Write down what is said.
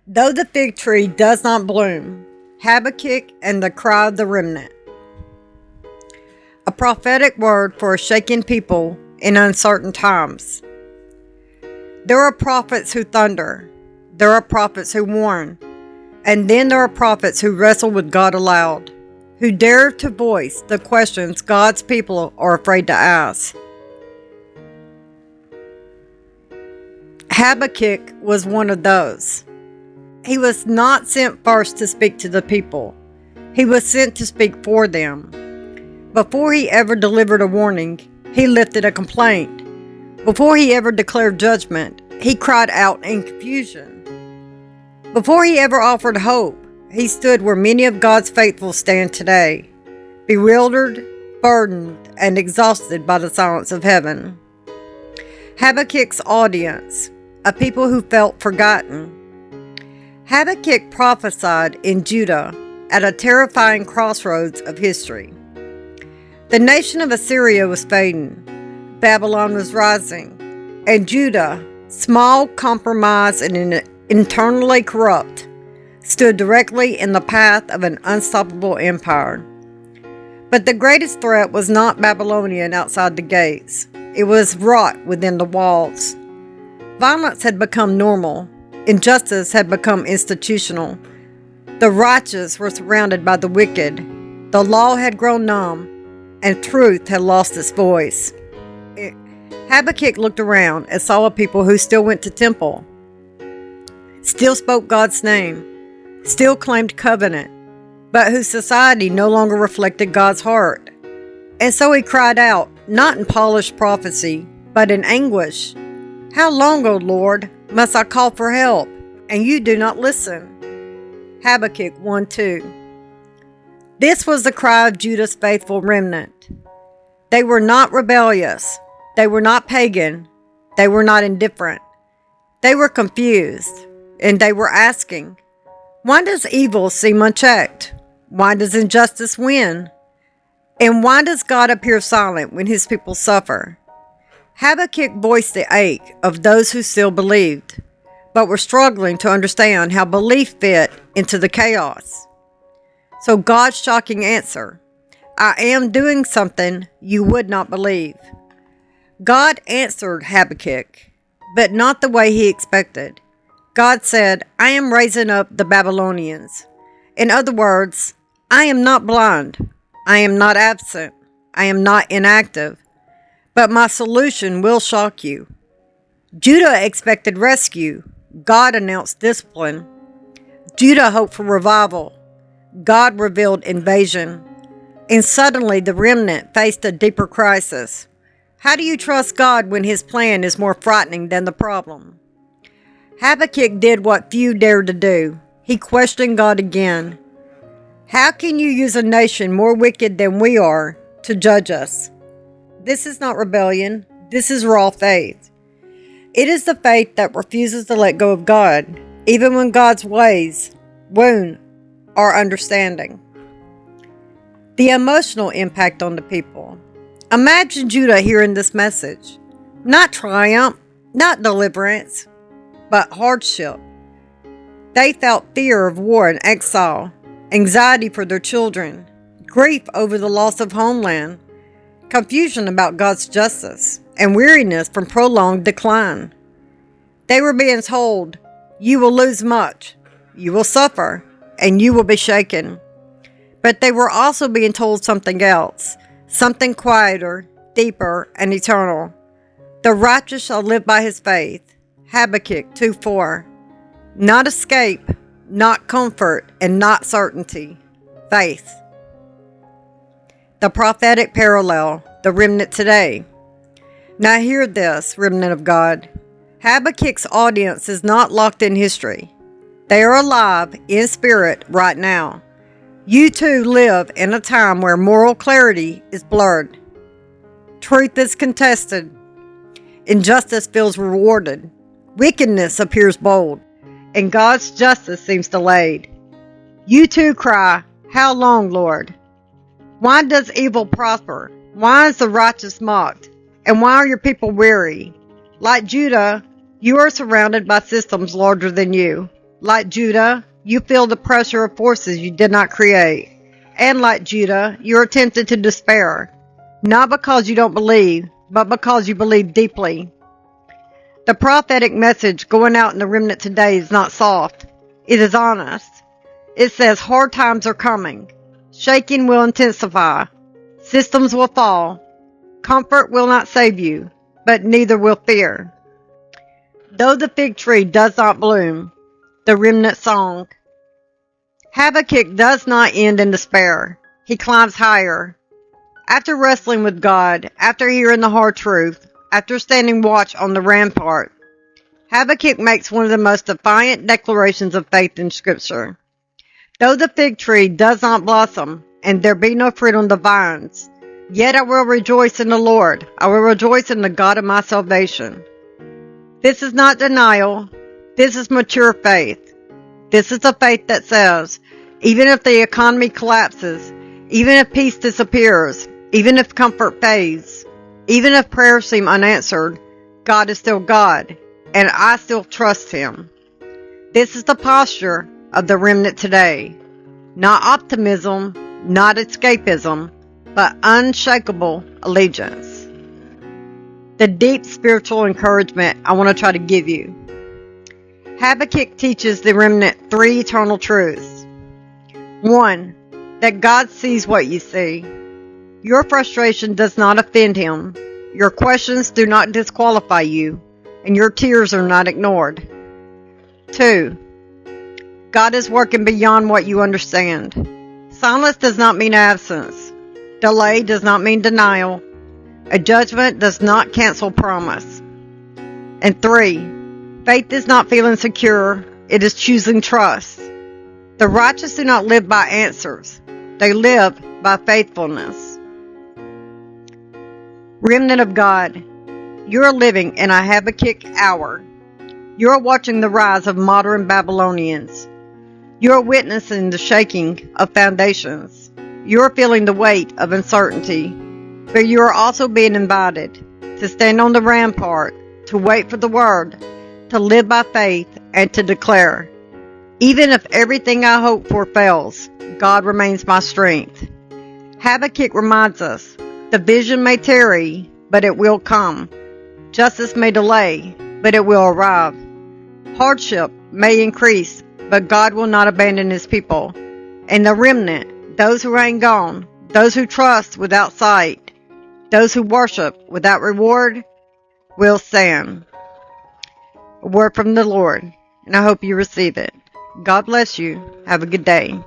Though the fig tree does not bloom, Habakkuk and the cry of the remnant. A prophetic word for a shaken people in uncertain times. There are prophets who thunder. There are prophets who warn. And then there are prophets who wrestle with God aloud, who dare to voice the questions God's people are afraid to ask. Habakkuk was one of those. He was not sent first to speak to the people. He was sent to speak for them. Before he ever delivered a warning, he lifted a complaint. Before he ever declared judgment, he cried out in confusion. Before he ever offered hope, he stood where many of God's faithful stand today, bewildered, burdened, and exhausted by the silence of heaven. Habakkuk's audience, a people who felt forgotten. Habakkuk prophesied in Judah at a terrifying crossroads of history. The nation of Assyria was fading, Babylon was rising, and Judah, small, compromised, and internally corrupt, stood directly in the path of an unstoppable empire. But the greatest threat was not Babylonian outside the gates. It was wrought within the walls. Violence had become normal. Injustice had become institutional. The righteous were surrounded by the wicked. The law had grown numb, and truth had lost its voice. Habakkuk looked around and saw a people who still went to temple, still spoke God's name, still claimed covenant, but whose society no longer reflected God's heart. And so he cried out, not in polished prophecy, but in anguish. How long, O Lord, must I call for help, and you do not listen? Habakkuk 1:2. This was the cry of Judah's faithful remnant. They were not rebellious. They were not pagan. They were not indifferent. They were confused, and they were asking, why does evil seem unchecked? Why does injustice win? And why does God appear silent when his people suffer? Habakkuk voiced the ache of those who still believed, but were struggling to understand how belief fit into the chaos. So God's shocking answer, I am doing something you would not believe. God answered Habakkuk, but not the way he expected. God said, I am raising up the Babylonians. In other words, I am not blind. I am not absent. I am not inactive. But my solution will shock you. Judah expected rescue. God announced discipline. Judah hoped for revival. God revealed invasion. And suddenly the remnant faced a deeper crisis. How do you trust God when his plan is more frightening than the problem? Habakkuk did what few dared to do. He questioned God again. How can you use a nation more wicked than we are to judge us? This is not rebellion. This is raw faith. It is the faith that refuses to let go of God, even when God's ways wound our understanding. The emotional impact on the people. Imagine Judah hearing this message. Not triumph, not deliverance, but hardship. They felt fear of war and exile, anxiety for their children, grief over the loss of homeland, confusion about God's justice, and weariness from prolonged decline. They were being told, you will lose much, you will suffer, and you will be shaken. But they were also being told something else, something quieter, deeper, and eternal. The righteous shall live by his faith. Habakkuk 2:4. Not escape, not comfort, and not certainty. Faith. The prophetic parallel, the remnant today. Now hear this, remnant of God. Habakkuk's audience is not locked in history. They are alive in spirit right now. You too live in a time where moral clarity is blurred. Truth is contested. Injustice feels rewarded. Wickedness appears bold. And God's justice seems delayed. You too cry, how long, Lord? Why does evil prosper? Why is the righteous mocked? And why are your people weary? Like Judah, you are surrounded by systems larger than you. Like Judah, you feel the pressure of forces you did not create. And like Judah, you are tempted to despair, not because you don't believe, but because you believe deeply. The prophetic message going out in the remnant today is not soft. It is honest. It says hard times are coming. Shaking will intensify. Systems will fall. Comfort will not save you, but neither will fear. Though the fig tree does not bloom, the remnant song. Habakkuk does not end in despair. He climbs higher. After wrestling with God, after hearing the hard truth, after standing watch on the rampart, Habakkuk makes one of the most defiant declarations of faith in Scripture. Though the fig tree does not blossom, and there be no fruit on the vines, yet I will rejoice in the Lord. I will rejoice in the God of my salvation. This is not denial. This is mature faith. This is a faith that says, even if the economy collapses, even if peace disappears, even if comfort fades, even if prayers seem unanswered, God is still God, and I still trust Him. This is the posture of the remnant today. Not optimism, not escapism, but unshakable allegiance. The deep spiritual encouragement I want to try to give you. Habakkuk teaches the remnant 3 eternal truths. 1. That God sees what you see. Your frustration does not offend Him. Your questions do not disqualify you, and your tears are not ignored. 2. God is working beyond what you understand. Silence does not mean absence. Delay does not mean denial. A judgment does not cancel promise. And 3. Faith is not feeling secure. It is choosing trust. The righteous do not live by answers. They live by faithfulness. Remnant of God, you are living in a Habakkuk hour. You are watching the rise of modern Babylonians. You are witnessing the shaking of foundations. You are feeling the weight of uncertainty, but you are also being invited to stand on the rampart, to wait for the word, to live by faith, and to declare, even if everything I hope for fails, God remains my strength. Habakkuk reminds us, the vision may tarry, but it will come. Justice may delay, but it will arrive. Hardship may increase, but God will not abandon His people. And the remnant, those who ain't gone, those who trust without sight, those who worship without reward, will stand. A word from the Lord, and I hope you receive it. God bless you. Have a good day.